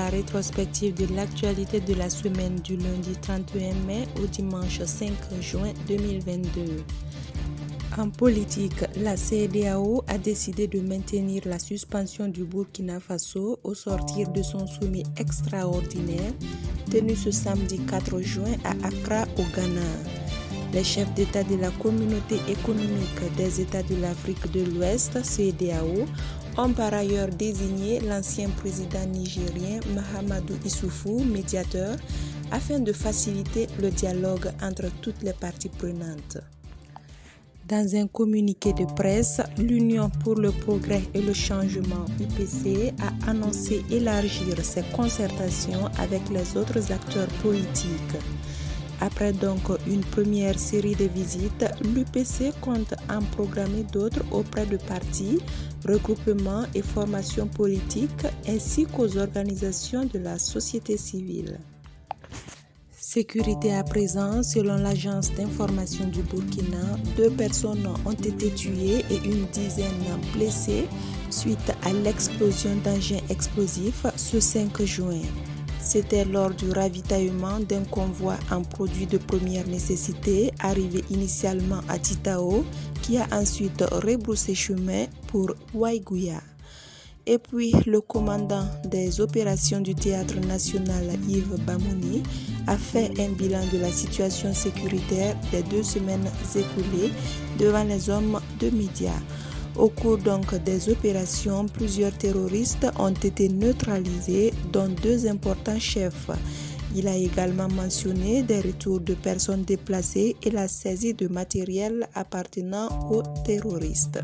la rétrospective de l'actualité de la semaine du lundi 31 mai au dimanche 5 juin 2022. En politique, la CEDEAO a décidé de maintenir la suspension du Burkina Faso au sortir de son sommet extraordinaire tenu ce samedi 4 juin à Accra au Ghana. Les chefs d'État de la Communauté économique des États de l'Afrique de l'Ouest, CEDEAO, ont par ailleurs désigné l'ancien président nigérien Mahamadou Issoufou médiateur afin de faciliter le dialogue entre toutes les parties prenantes. Dans un communiqué de presse, l'Union pour le progrès et le changement UPC a annoncé élargir ses concertations avec les autres acteurs politiques. Après donc une première série de visites, l'UPC compte en programmer d'autres auprès de partis, regroupements et formations politiques ainsi qu'aux organisations de la société civile. Sécurité à présent, selon l'agence d'information du Burkina, 2 personnes ont été tuées et une dizaine blessées suite à l'explosion d'engins explosifs ce 5 juin. C'était lors du ravitaillement d'un convoi en produits de première nécessité arrivé initialement à Titao qui a ensuite rebroussé chemin pour Waiguya. Et puis, le commandant des opérations du Théâtre national, Yves Bamouni, a fait un bilan de la situation sécuritaire des 2 semaines écoulées devant les hommes de médias. Au cours donc des opérations, plusieurs terroristes ont été neutralisés, dont 2 importants chefs. Il a également mentionné des retours de personnes déplacées et la saisie de matériel appartenant aux terroristes.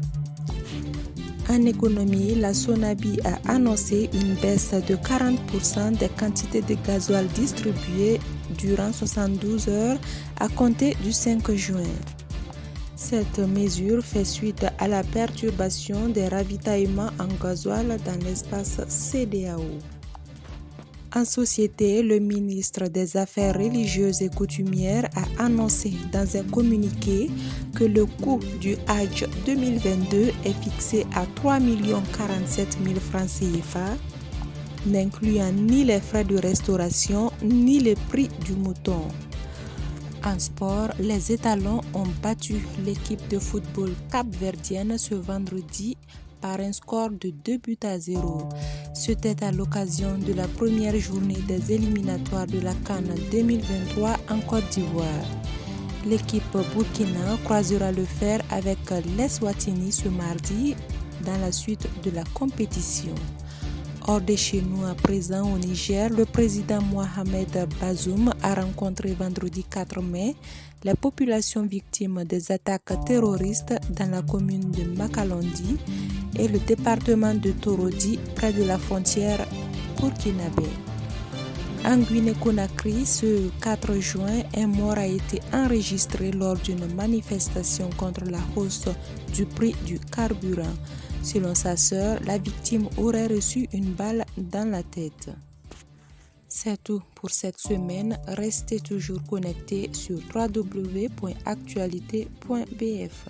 En économie, la Sonabi a annoncé une baisse de 40% des quantités de gasoil distribuées durant 72 heures à compter du 5 juin. Cette mesure fait suite à la perturbation des ravitaillements en gasoil dans l'espace CEDEAO. En société, le ministre des Affaires religieuses et coutumières a annoncé dans un communiqué que le coût du Hajj 2022 est fixé à 3 047 000 francs CFA, n'incluant ni les frais de restauration ni le prix du mouton. En sport, les étalons ont battu l'équipe de football capverdienne ce vendredi par un score de 2-0. C'était à l'occasion de la première journée des éliminatoires de la CAN 2023 en Côte d'Ivoire. L'équipe Burkina croisera le fer avec l'Eswatini ce mardi dans la suite de la compétition. Hors de chez nous à présent au Niger, le président Mohamed Bazoum a rencontré vendredi 4 mai les populations victimes des attaques terroristes dans la commune de Makalondi et le département de Torodi près de la frontière burkinabé. En Guinée-Conakry, ce 4 juin, un mort a été enregistré lors d'une manifestation contre la hausse du prix du carburant. Selon sa sœur, la victime aurait reçu une balle dans la tête. C'est tout pour cette semaine. Restez toujours connectés sur www.actualité.bf.